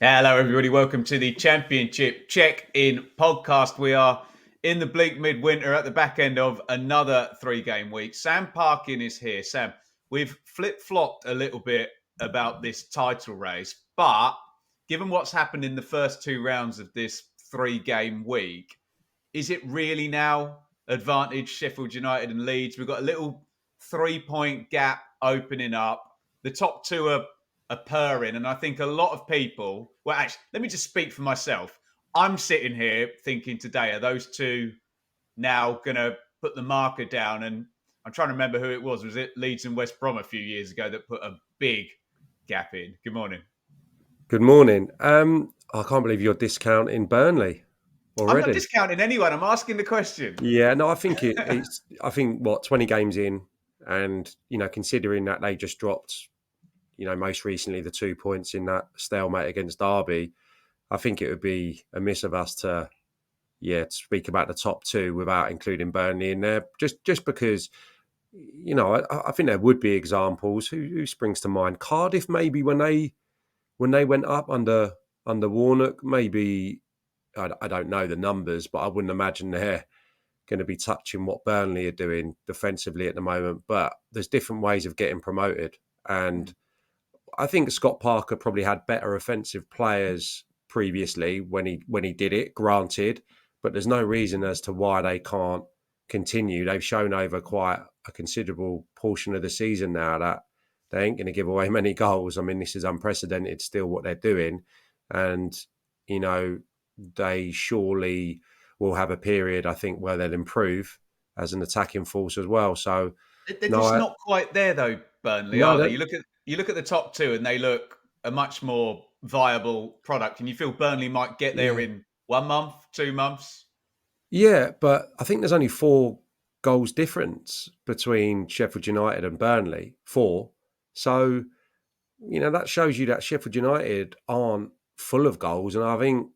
Hello, everybody. Welcome to the Championship Check-In podcast. We are in the bleak midwinter at the back end of another three-game week. Sam Parkin is here. Sam, we've flip-flopped a little bit about this title race, but given what's happened in the first two rounds of this three-game week, is it really now advantage Sheffield United and Leeds? We've got a little three-point gap opening up. The top two are purring, and I think a lot of people. Well, actually, let me just speak for myself. I'm sitting here thinking today, are those two now going to put the marker down? And I'm trying to remember who it was. Was it Leeds and West Brom a few years ago that put a big gap in? Good morning. Good morning. I can't believe you're discounting Burnley I'm not already. discounting anyone. I'm asking the question. Yeah, no, I think it's. I think 20 games in, and considering that they just dropped, most recently the 2 points in that stalemate against Derby, I think it would be amiss of us to speak about the top two without including Burnley in there. Just because, I think there would be examples. Who springs to mind? Cardiff, maybe when they went up under Warnock, maybe. I don't know the numbers, but I wouldn't imagine they're going to be touching what Burnley are doing defensively at the moment. But there's different ways of getting promoted. And I think Scott Parker probably had better offensive players previously when he did it, granted. But there's no reason as to why they can't continue. They've shown over quite a considerable portion of the season now that they ain't going to give away many goals. I mean, this is unprecedented still what they're doing. And, they surely will have a period, I think, where they'll improve as an attacking force as well. So, They're no, just not quite there though, Burnley, no, are they? You look at the top two, and they look a much more viable product. And you feel Burnley might get there yeah. in 1 month, 2 months. Yeah, but I think there's only 4 goals difference between Sheffield United and Burnley. 4. So, that shows you that Sheffield United aren't full of goals. And I think,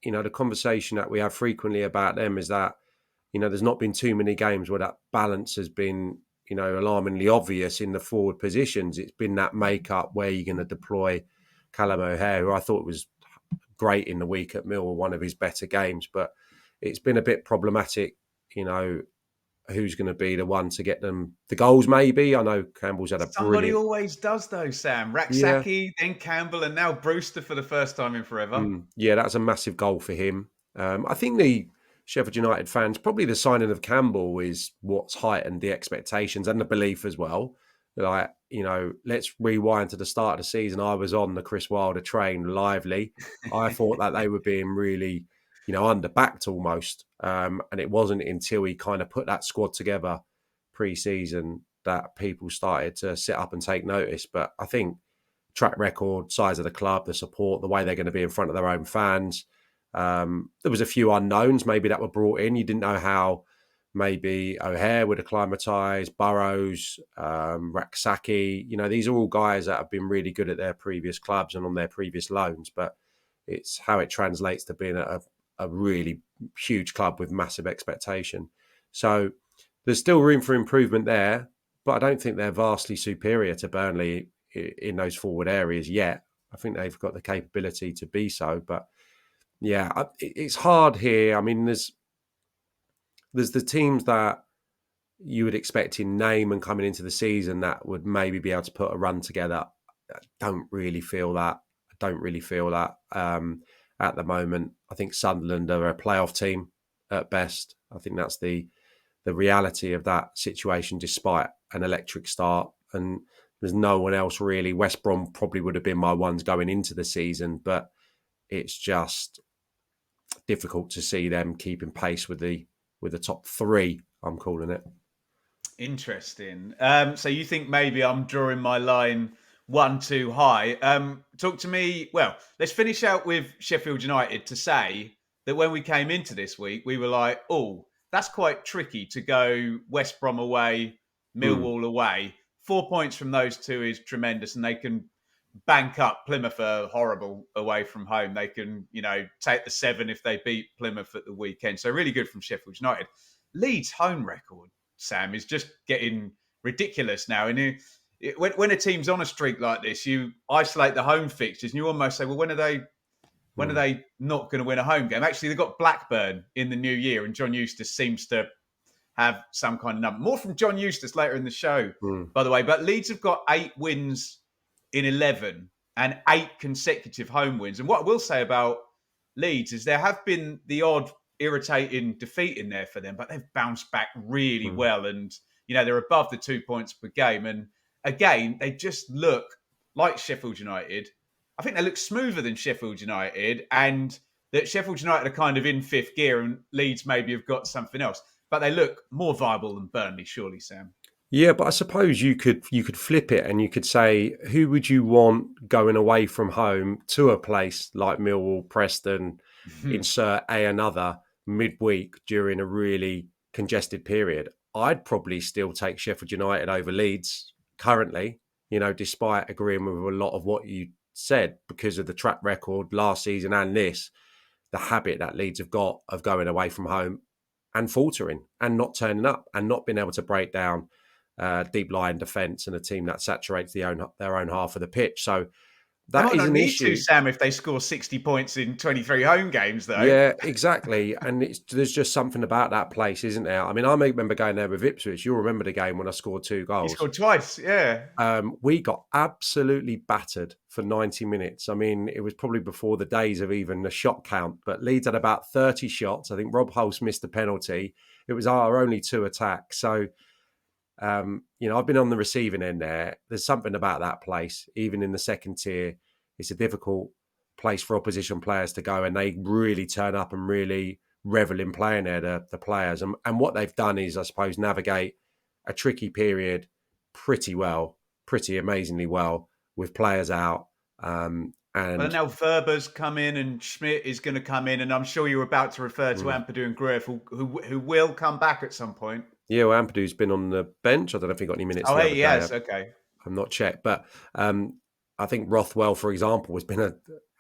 the conversation that we have frequently about them is that, there's not been too many games where that balance has been, alarmingly obvious in the forward positions. It's been that makeup where you're going to deploy Callum O'Hare, who I thought was great in the week at Millwall, one of his better games, but it's been a bit problematic, you know, who's going to be the one to get them the goals, maybe. I know Campbell's had a Somebody brilliant. always does though, Sam. Yeah. Raksaki, then Campbell, and now Brewster for the first time in forever. Yeah, that's a massive goal for him. I think the Sheffield United fans, probably the signing of Campbell is what's heightened the expectations and the belief as well. Like, let's rewind to the start of the season. I was on the Chris Wilder train lively. I thought that they were being really, underbacked almost. And it wasn't until he kind of put that squad together pre-season that people started to sit up and take notice. But I think track record, size of the club, the support, the way they're going to be in front of their own fans. There was a few unknowns maybe that were brought in. You didn't know how maybe O'Hare would acclimatise, Burrows, Raksaki. These are all guys that have been really good at their previous clubs and on their previous loans, but it's how it translates to being a really huge club with massive expectation. So there's still room for improvement there, but I don't think they're vastly superior to Burnley in those forward areas yet. I think they've got the capability to be so, but yeah, it's hard here. I mean, there's the teams that you would expect in name and coming into the season that would maybe be able to put a run together. I don't really feel that. At the moment. I think Sunderland are a playoff team at best. I think that's the reality of that situation, despite an electric start. And there's no one else really. West Brom probably would have been my ones going into the season, but it's just difficult to see them keeping pace with the top three. I'm calling it. Interesting. So you think maybe I'm drawing my line one too high? Talk to me. Well, let's finish out with Sheffield United to say that when we came into this week, we were like, oh, that's quite tricky to go West Brom away, Mm. Millwall away. 4 points from those two is tremendous, and they can bank up. Plymouth are horrible away from home. They can, take the 7 if they beat Plymouth at the weekend. So really good from Sheffield United. Leeds' home record, Sam, is just getting ridiculous now. And when a team's on a streak like this, you isolate the home fixtures and you almost say, well, when are they When are they not going to win a home game? Actually, they've got Blackburn in the new year, and John Eustace seems to have some kind of number. More from John Eustace later in the show, by the way. But Leeds have got 8 wins in 11 and 8 consecutive home wins. And what I will say about Leeds is there have been the odd irritating defeat in there for them, but they've bounced back really well. And, they're above the 2 points per game. And again, they just look like Sheffield United. I think they look smoother than Sheffield United, and that Sheffield United are kind of in fifth gear and Leeds maybe have got something else. But they look more viable than Burnley, surely, Sam. Yeah, but I suppose you could flip it and you could say, who would you want going away from home to a place like Millwall, Preston, insert another midweek during a really congested period? I'd probably still take Sheffield United over Leeds currently, despite agreeing with a lot of what you said because of the track record last season and this, the habit that Leeds have got of going away from home and faltering and not turning up and not being able to break down deep line defence and a team that saturates their own half of the pitch. So that is an issue. Sam, if they score 60 points in 23 home games, though. Yeah, exactly. And there's just something about that place, isn't there? I mean, I remember going there with Ipswich. You'll remember the game when I scored 2 goals. You scored twice, yeah. We got absolutely battered for 90 minutes. I mean, it was probably before the days of even the shot count, but Leeds had about 30 shots. I think Rob Hulse missed a penalty. It was our only 2 attacks. So, I've been on the receiving end there. There's something about that place, even in the second tier. It's a difficult place for opposition players to go, and they really turn up and really revel in playing there, the players. And what they've done is, I suppose, navigate a tricky period pretty amazingly well with players out. And now Verber's come in and Schmidt is going to come in, and I'm sure you're about to refer to Ampadu and Grueff, who will come back at some point. Yeah, well, Ampadu's been on the bench. I don't know if he got any minutes. Oh, hey, he has. Okay. I'm not checked. But I think Rothwell, for example,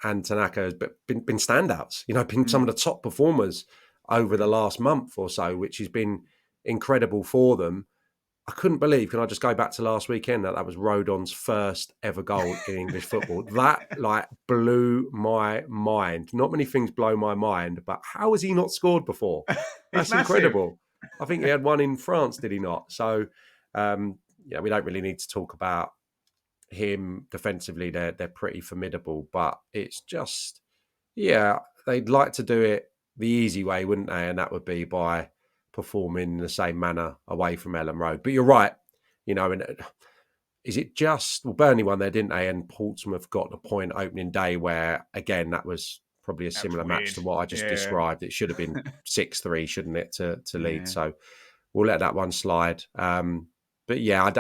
and Tanaka has been standouts. Been some of the top performers over the last month or so, which has been incredible for them. I couldn't believe, can I just go back to last weekend, that was Rodon's first ever goal in English football. That blew my mind. Not many things blow my mind, but how has he not scored before? That's incredible. I think he had one in France, did he not? So, we don't really need to talk about him defensively. They're pretty formidable, but it's just, they'd like to do it the easy way, wouldn't they? And that would be by performing in the same manner away from Ellen Road. But you're right, and is it just, Burnley won there, didn't they? And Portsmouth got the point opening day where, again, that was probably a similar match to what I just described. It should have been 6-3, shouldn't it, to Leeds? So we'll let that one slide. But yeah, I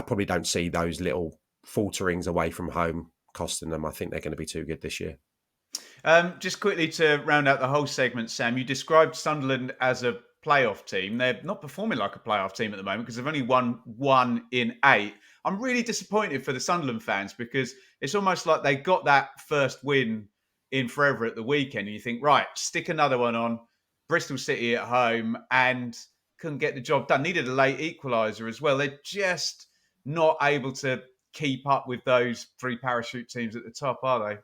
probably don't see those little falterings away from home costing them. I think they're going to be too good this year. Just quickly to round out the whole segment, Sam, you described Sunderland as a playoff team. They're not performing like a playoff team at the moment because they've only won 1 in 8. I'm really disappointed for the Sunderland fans because it's almost like they got that first win in forever at the weekend. And you think, right, stick another one on. Bristol City at home and couldn't get the job done. Needed a late equaliser as well. They're just not able to keep up with those 3 parachute teams at the top, are they?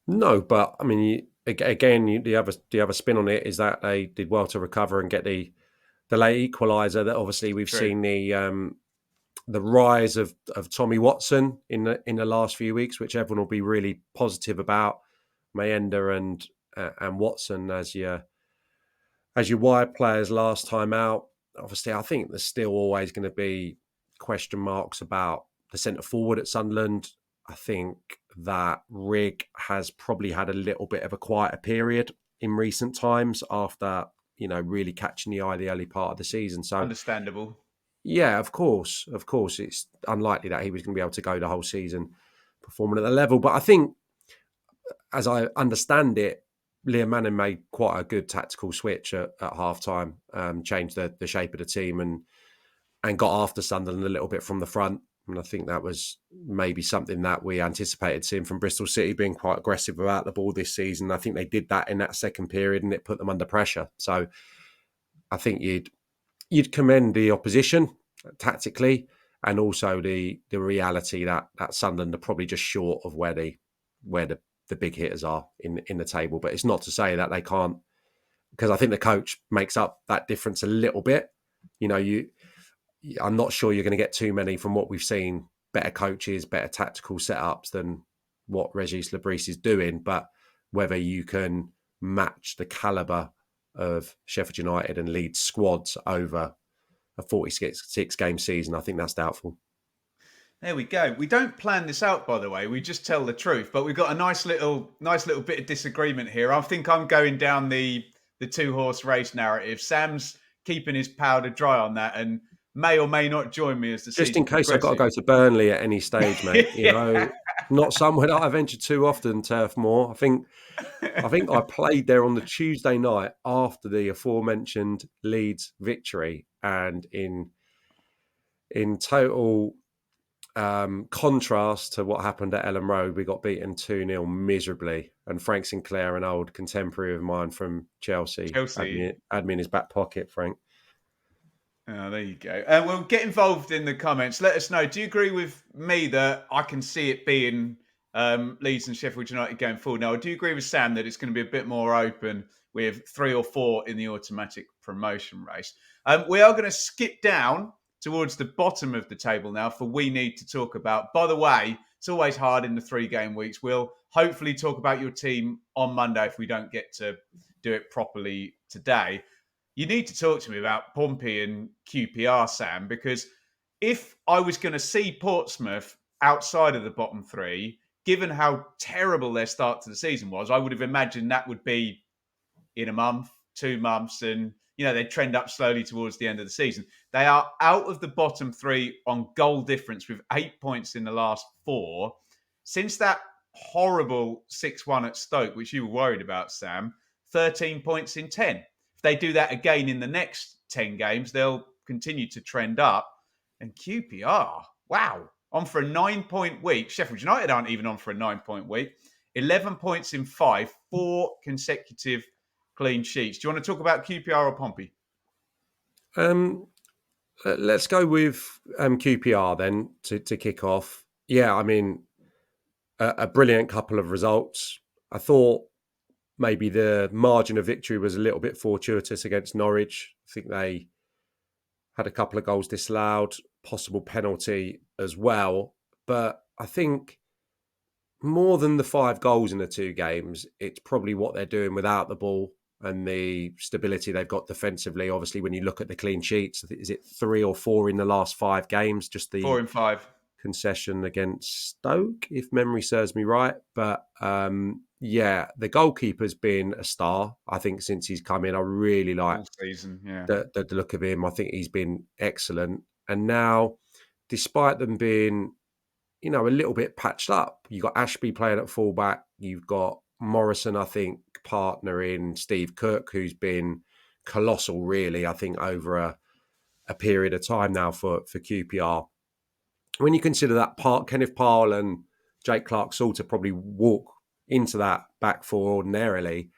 No, but I mean, the other spin on it is that they did well to recover and get the late equaliser. That obviously we've seen the rise of Tommy Watson in the last few weeks, which everyone will be really positive about. Mayenda and Watson as your wide players last time out. Obviously, I think there's still always going to be question marks about the centre forward at Sunderland. I think that Rigg has probably had a little bit of a quieter period in recent times after, really catching the eye the early part of the season. So understandable. Yeah, of course. It's unlikely that he was going to be able to go the whole season performing at the level. But I think, as I understand it, Liam Manning made quite a good tactical switch at half-time, changed the shape of the team and got after Sunderland a little bit from the front. And I think that was maybe something that we anticipated seeing from Bristol City, being quite aggressive without the ball this season. I think they did that in that second period and it put them under pressure. So I think you'd commend the opposition tactically and also the reality that Sunderland are probably just short of where they where the big hitters are in the table. But it's not to say that they can't, because I think the coach makes up that difference a little bit. I'm not sure you're going to get too many from what we've seen, better coaches, better tactical setups than what Regis Lebris is doing. But whether you can match the calibre of Sheffield United and Leeds squads over a 46 game season, I think that's doubtful. There we go. We don't plan this out, by the way. We just tell the truth. But we've got a nice little bit of disagreement here. I think I'm going down the 2-horse race narrative. Sam's keeping his powder dry on that and may or may not join me as the Just season in case I've got to progresses. go to Burnley at any stage, mate. Not somewhere that I venture too often, Turf Moor. I think I played there on the Tuesday night after the aforementioned Leeds victory, and in total contrast to what happened at Ellen Road, we got beaten 2-0 miserably. And Frank Sinclair, an old contemporary of mine from Chelsea. Had me in his back pocket, Frank. Oh, there you go. Well, get involved in the comments. Let us know. Do you agree with me that I can see it being Leeds and Sheffield United going forward? Now, I do agree with Sam that it's going to be a bit more open with 3 or 4 in the automatic promotion race. We are going to skip down towards the bottom of the table now for We Need to Talk About. By the way, it's always hard in the 3-game weeks. We'll hopefully talk about your team on Monday if we don't get to do it properly today. You need to talk to me about Pompey and QPR, Sam, because if I was going to see Portsmouth outside of the bottom 3, given how terrible their start to the season was, I would have imagined that would be in a month, 2 months, and they'd trend up slowly towards the end of the season. They are out of the bottom 3 on goal difference with 8 points in the last 4. Since that horrible 6-1 at Stoke, which you were worried about, Sam, 13 points in 10. If they do that again in the next 10 games, they'll continue to trend up. And QPR, wow, on for a 9-point week. Sheffield United aren't even on for a 9-point week. 11 points in 5, 4 consecutive clean sheets. Do you want to talk about QPR or Pompey? Let's go with QPR then to kick off. Yeah, I mean, a brilliant couple of results. I thought maybe the margin of victory was a little bit fortuitous against Norwich. I think they had a couple of goals disallowed, possible penalty as well. But I think more than the 5 goals in the 2 games, it's probably what they're doing without the ball and the stability they've got defensively. Obviously, when you look at the clean sheets, is it 3 or 4 in the last 5 games? Just the 4 and 5 concession against Stoke, if memory serves me right. But yeah, the goalkeeper's been a star, I think, since he's come in. I really like all season, yeah. the look of him. I think he's been excellent. And now, despite them being, a little bit patched up, you've got Ashby playing at fullback. You've got Morrison, I think, partnering Steve Cook, who's been colossal, really, I think, over a period of time now for QPR. When you consider that Kenneth Powell and Jake Clark-Salter probably walk into that back 4 ordinarily,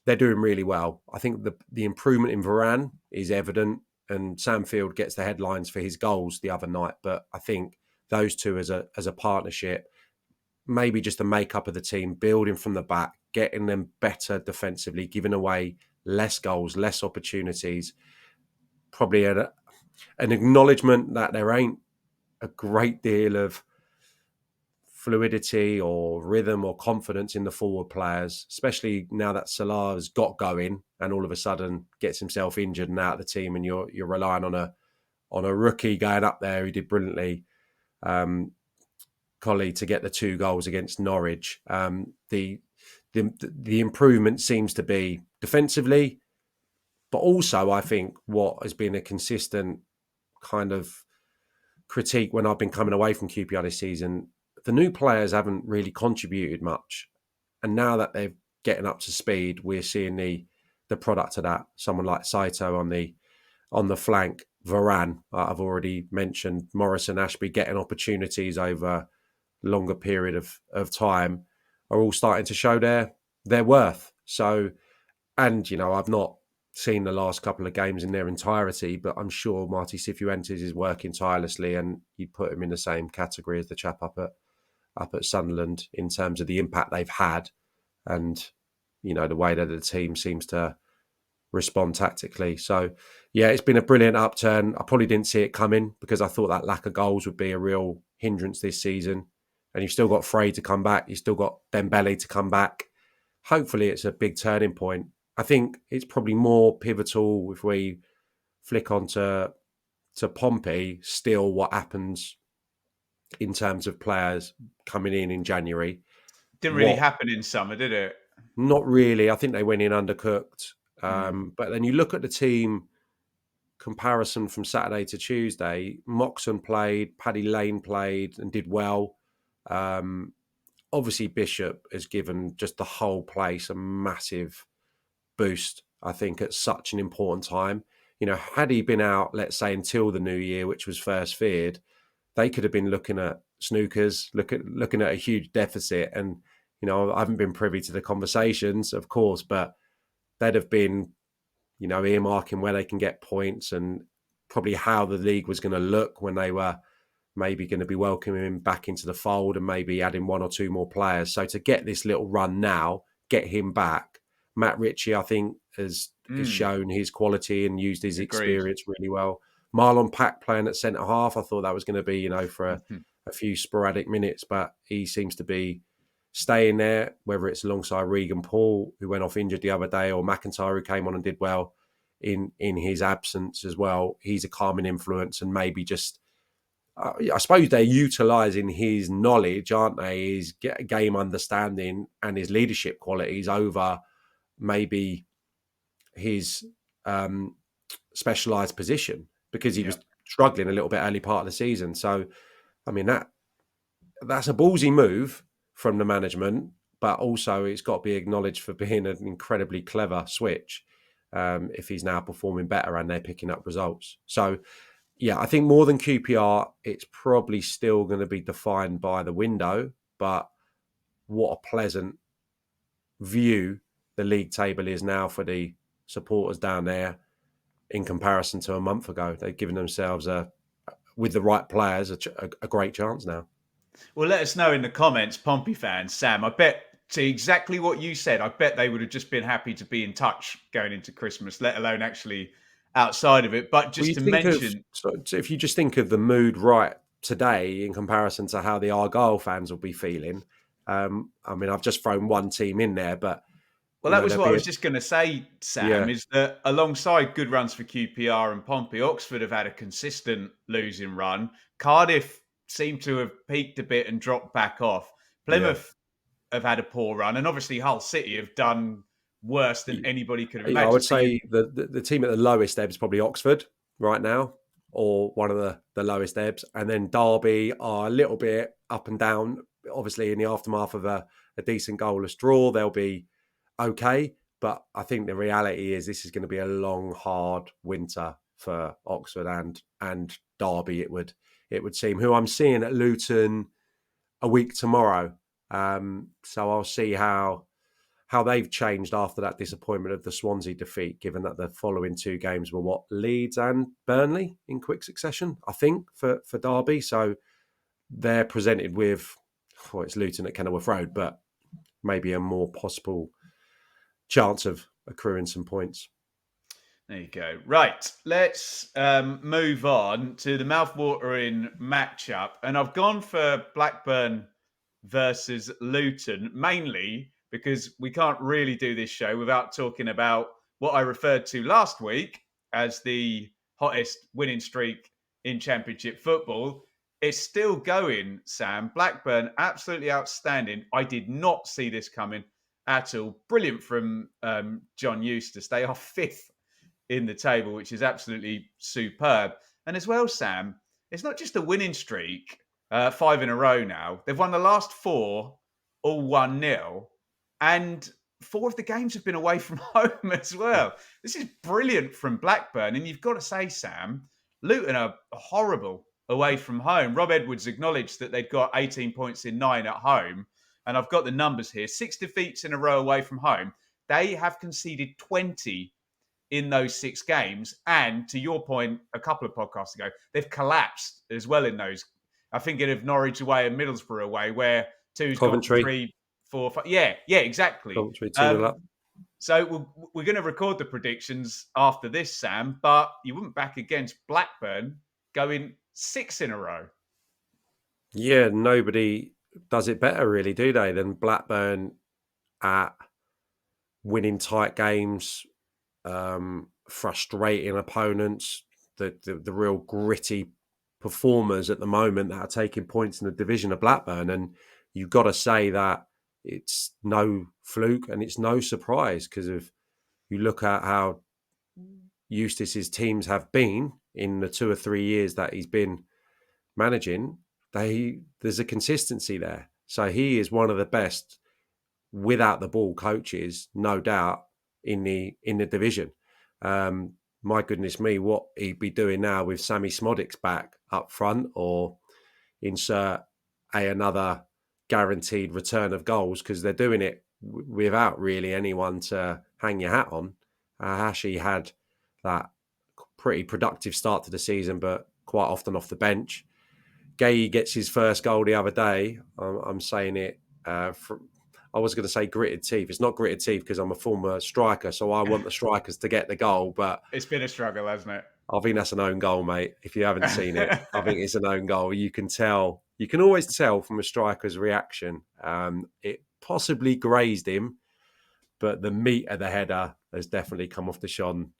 they're doing really well. I think the improvement in Varane is evident, and Sam Field gets the headlines for his goals the other night. But I think those two as a partnership, maybe just the makeup of the team, building from the back, getting them better defensively, giving away less goals, less opportunities, probably an acknowledgement that there ain't a great deal of fluidity or rhythm or confidence in the forward players, especially now that Salah has got going and all of a sudden gets himself injured and out of the team, and you're relying on a rookie going up there who did brilliantly, Colley, to get the 2 goals against Norwich. The improvement seems to be defensively, but also I think what has been a consistent kind of critique when I've been coming away from QPR this season, the new players haven't really contributed much. And now that they're getting up to speed, we're seeing the product of that. Someone like Saito on the flank, Varane, I've already mentioned, Morrison, Ashby getting opportunities over a longer period of time are all starting to show their worth. So, and, I've not seen the last couple of games in their entirety, but I'm sure Marty Cifuentes is working tirelessly, and you'd put him in the same category as the chap up up at Sunderland in terms of the impact they've had and, the way that the team seems to respond tactically. So, yeah, it's been a brilliant upturn. I probably didn't see it coming because I thought that lack of goals would be a real hindrance this season. And you've still got Frey to come back. You've still got Dembele to come back. Hopefully it's a big turning point. I think it's probably more pivotal if we flick on to Pompey, still what happens in terms of players coming in January. Didn't really happen in summer, did it? Not really. I think they went in undercooked. But then you look at the team comparison from Saturday to Tuesday. Moxon played, Paddy Lane played and did well. Obviously, Bishop has given just the whole place a massive boost, I think, at such an important time. Had he been out, let's say, until the new year, which was first feared, they could have been looking at snookers, looking at a huge deficit. And, I haven't been privy to the conversations, of course, but they'd have been, earmarking where they can get points and probably how the league was going to look when they were maybe going to be welcoming him back into the fold and maybe adding one or two more players. So to get this little run now, get him back, Matt Ritchie, I think, has shown his quality and used his experience really well. Marlon Pack playing at centre-half, I thought that was going to be, for a few sporadic minutes, but he seems to be staying there, whether it's alongside Regan Paul, who went off injured the other day, or McIntyre, who came on and did well in his absence as well. He's a calming influence and maybe just, I suppose they're utilising his knowledge, aren't they? His game understanding and his leadership qualities over maybe his specialised position because he was struggling a little bit early part of the season. So, I mean, that's a ballsy move from the management, but also it's got to be acknowledged for being an incredibly clever switch if he's now performing better and they're picking up results. So, yeah, I think more than QPR, it's probably still going to be defined by the window, but what a pleasant view the league table is now for the supporters down there in comparison to a month ago. They've given themselves, with the right players, a great chance now. Well, let us know in the comments, Pompey fans, Sam. I bet to exactly what you said, I bet they would have just been happy to be in touch going into Christmas, let alone actually outside of it. But just to mention... So if you just think of the mood right today in comparison to how the Argyle fans will be feeling, I mean, I've just thrown one team in there, but... Well, that was what I was just going to say, Sam, is that alongside good runs for QPR and Pompey, Oxford have had a consistent losing run. Cardiff seem to have peaked a bit and dropped back off. Plymouth have had a poor run, and obviously Hull City have done worse than anybody could have imagined. I would say the team at the lowest ebb is probably Oxford right now, or one of the lowest ebbs, and then Derby are a little bit up and down. Obviously, in the aftermath of a decent goalless draw, they'll be okay, but I think the reality is this is going to be a long, hard winter for Oxford and Derby. It would seem, who I'm seeing at Luton a week tomorrow. So I'll see how they've changed after that disappointment of the Swansea defeat, given that the following two games were Leeds and Burnley in quick succession, I think, for Derby. So they're presented with, it's Luton at Kenilworth Road, but maybe a more possible chance of accruing some points. There you go. Right, let's move on to the mouth-watering matchup. And I've gone for Blackburn versus Luton, mainly because we can't really do this show without talking about what I referred to last week as the hottest winning streak in Championship football. It's still going, Sam. Blackburn, absolutely outstanding. I did not see this coming at all. Brilliant from John Eustace. They are fifth in the table, which is absolutely superb. And as well, Sam, it's not just a winning streak, 5 in a row now. They've won the last 4, all 1-0. And 4 of the games have been away from home as well. This is brilliant from Blackburn. And you've got to say, Sam, Luton are horrible away from home. Rob Edwards acknowledged that they've got 18 points in 9 at home. And I've got the numbers here. 6 defeats in a row away from home. They have conceded 20 in those 6 games. And to your point, a couple of podcasts ago, they've collapsed as well in those I think of Norwich away and Middlesbrough away, where two's gone for Coventry, 3, 4, 5. Yeah, exactly. Coventry 2-0 up. So we're going to record the predictions after this, Sam, but you wouldn't back against Blackburn going 6 in a row. Yeah, nobody does it better, really, do they, than Blackburn at winning tight games, frustrating opponents, the real gritty performers at the moment that are taking points in the division of Blackburn. And you've got to say that it's no fluke and it's no surprise, because if you look at how Eustace's teams have been in the 2 or 3 years that he's been managing, there's a consistency there. So he is one of the best without the ball coaches, no doubt, in the division. My goodness me, what he'd be doing now with Sammy Smodics back up front, or insert another guaranteed return of goals, because they're doing it without really anyone to hang your hat on. Hashi had that pretty productive start to the season, but quite often off the bench. Gay gets his first goal the other day. I'm saying it. I was going to say gritted teeth. It's not gritted teeth because I'm a former striker, so I want the strikers to get the goal. But it's been a struggle, hasn't it? I think that's an own goal, mate. If you haven't seen it, I think it's an own goal. You can tell. You can always tell from a striker's reaction. It possibly grazed him, but the meat of the header has definitely come off the Sean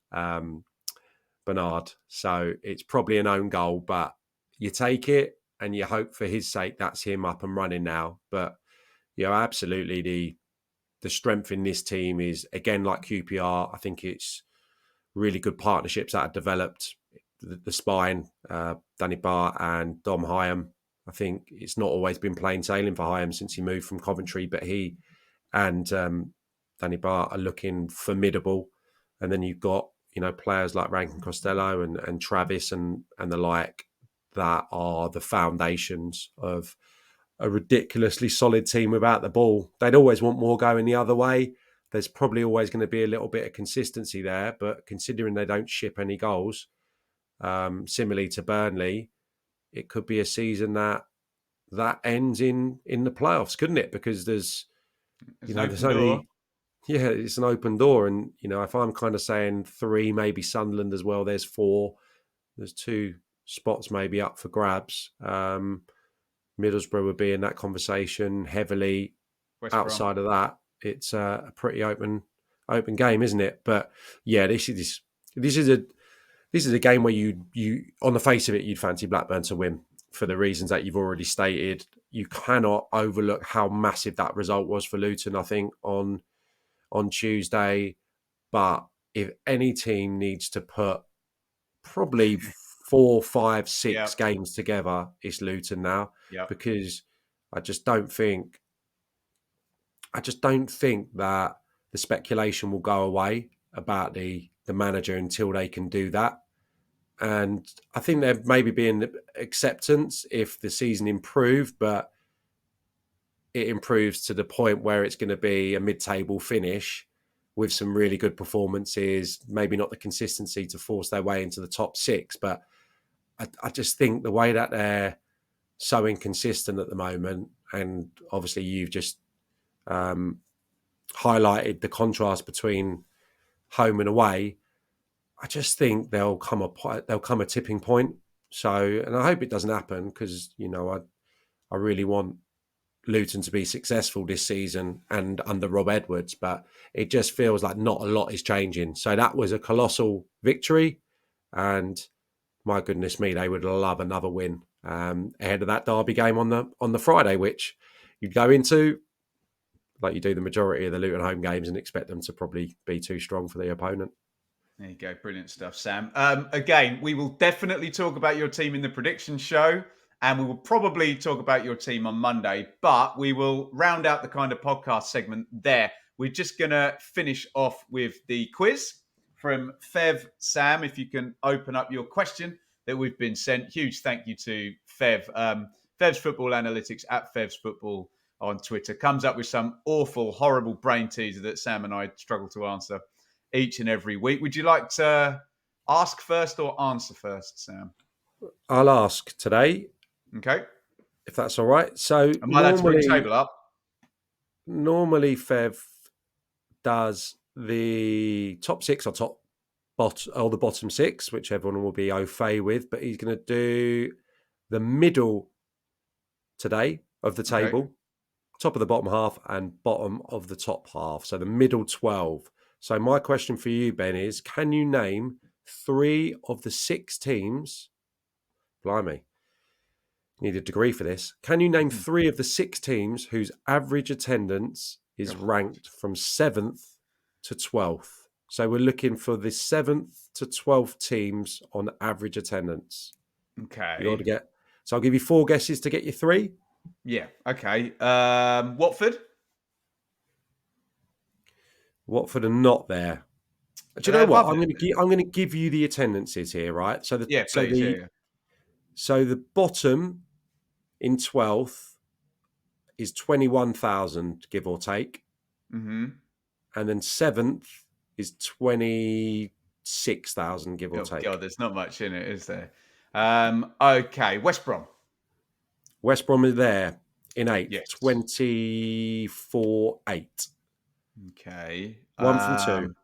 Bernard. So it's probably an own goal, but you take it and you hope for his sake that's him up and running now. But absolutely the strength in this team is, again, like QPR. I think it's really good partnerships that are developed. The spine, Danny Barr and Dom Hyam. I think it's not always been plain sailing for Hyam since he moved from Coventry, but he and Danny Barr are looking formidable. And then you've got players like Rankin Costello and Travis and the like, that are the foundations of a ridiculously solid team without the ball. They'd always want more going the other way. There's probably always going to be a little bit of consistency there, but considering they don't ship any goals, similarly to Burnley, it could be a season that ends in the playoffs, couldn't it? Because there's only it's an open door, and if I'm kind of saying 3, maybe Sunderland as well, there's 4, there's 2 spots maybe up for grabs. Middlesbrough would be in that conversation heavily. Outside of that, it's a pretty open game, isn't it? But yeah, this is a game where you on the face of it, you'd fancy Blackburn to win for the reasons that you've already stated. You cannot overlook how massive that result was for Luton, I think, on Tuesday. But if any team needs to put probably 4, 5, 6 games together, it's Luton now, because I just don't think that the speculation will go away about the manager until they can do that. And I think there maybe be an acceptance if the season improved, but it improves to the point where it's going to be a mid-table finish with some really good performances, maybe not the consistency to force their way into the top 6. But I just think the way that they're so inconsistent at the moment, and obviously you've just highlighted the contrast between home and away, I just think there'll come a tipping point. So, and I hope it doesn't happen, because I really want Luton to be successful this season and under Rob Edwards, but it just feels like not a lot is changing. So that was a colossal victory, and my goodness me, they would love another win ahead of that derby game on the Friday, which you go into like you do the majority of the Luton home games and expect them to probably be too strong for the opponent. There you go. Brilliant stuff, Sam. Again, we will definitely talk about your team in the prediction show, and we will probably talk about your team on Monday, but we will round out the kind of podcast segment there. We're just going to finish off with the quiz from Fev. Sam, if you can open up your question that we've been sent. Huge thank you to Fev. Fev's Football Analytics at Fev's Football on Twitter comes up with some awful, horrible brain teaser that Sam and I struggle to answer each and every week. Would you like to ask first or answer first, Sam? I'll ask today. Okay. if that's all right. So Am I allowed to bring the table up? normally Fev does the top six or the bottom six, which everyone will be au fait with, but he's going to do the middle today of the table, Okay. top of the bottom half and bottom of the top half. So the middle 12. So my question for you, Ben, is can you name 3 of the 6 teams? Blimey, need a degree for this. Can you name 3 of the 6 teams whose average attendance is ranked from 7th to 12th? So we're looking for the 7th to 12th teams on average attendance. Okay. You ought to get. So I'll give you 4 guesses to get you 3. Yeah. Okay. Watford. Watford are not there. Do Are you they know what? above it? I'm going to give you the attendances here, right? So Yeah, please. Yeah. the bottom in 12th is 21,000, give or take. Mm-hmm. And then 7th is 26,000, give or Oh take. God, there's not much in it, is there? Okay. West Brom. West Brom is there in 8th, Yes. 24,800. Okay. 1 from 2.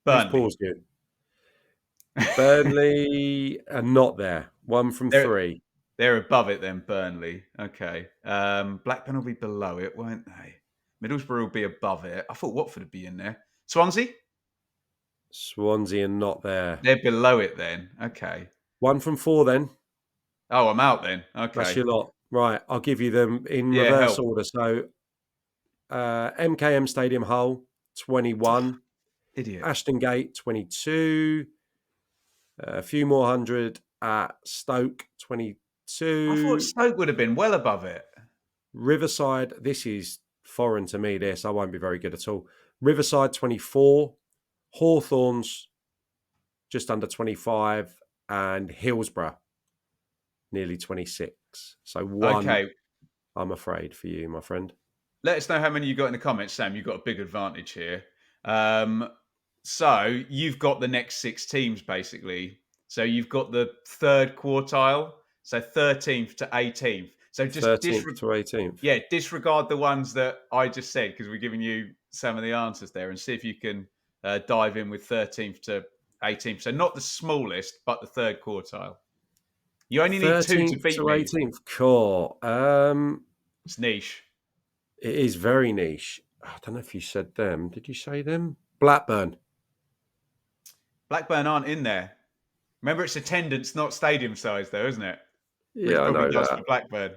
Who's Burnley. paused you? Burnley are not there. 1 from 3. They're above it then, Burnley. Okay. Blackburn will be below it, won't they? Middlesbrough will be above it. I thought Watford would be in there. Swansea? Swansea are not there. They're below it then. Okay. 1 from 4 then. Oh, I'm out then. That's Okay. your lot. Right, I'll give you them in Yeah, reverse help. order. So MKM Stadium Hull, 21. Idiot. Ashton Gate, 22. A few more hundred at Stoke, 22. I thought Stoke would have been well above it. Riverside, this is foreign to me, this. I won't be very good at all. Riverside, 24. Hawthorns, just under 25. And Hillsborough, nearly 26. So 1, Okay. I'm afraid, for you, my friend. Let us know how many you got in the comments, Sam. You've got a big advantage here. So you've got the next 6 teams, basically. So you've got the third quartile, so 13th to 18th. So just 13th to 18th. disregard the ones that I just said because we're giving you some of the answers there and see if you can dive in with 13th to 18th. So not the smallest, but the third quartile. You only need 2 to 13th beat to me. 18th. Cool. It's niche. It is very niche. I don't know if you said them. Did you say them? Blackburn. Blackburn aren't in there. Remember, it's attendance, not stadium size, though, isn't it? Which Yeah, I probably know does that. for Blackburn.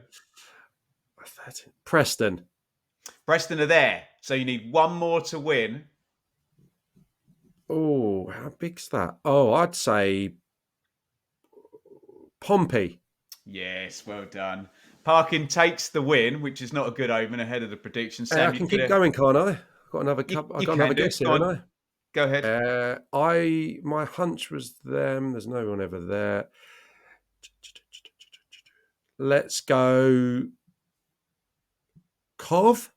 Preston. Preston are there, so you need 1 more to win. Oh, how big's that? Oh, I'd say Pompey. Yes, well done. Parkin takes the win, which is not a good omen ahead of the prediction. Hey, I Sam, you can could keep have. going, can't I? I've got another You, cup. I've you got can another do. guess Go here, on. haven't Go ahead. my hunch was them. There's no one ever there. Let's go. Cov?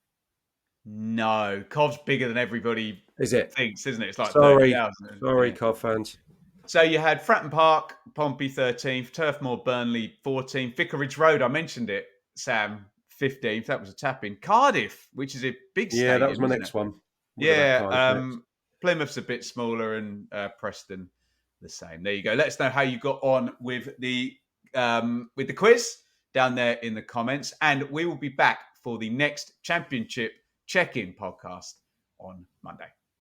No, Cov's bigger than everybody Is it? thinks, isn't it? It's like Sorry. 30,000. Sorry, Yeah. Cov fans. So you had Fratton Park, Pompey 13th, Turf Moor, Burnley 14th, Vicarage Road, I mentioned it, Sam, 15th. That was a tap-in. Cardiff, which is a big Yeah, that was stadium, my isn't next it? one. Would have had Yeah, Cardiff next. Plymouth's a bit smaller and Preston the same. There you go. Let us know how you got on with the quiz down there in the comments, and we will be back for the next Championship check-in podcast on Monday.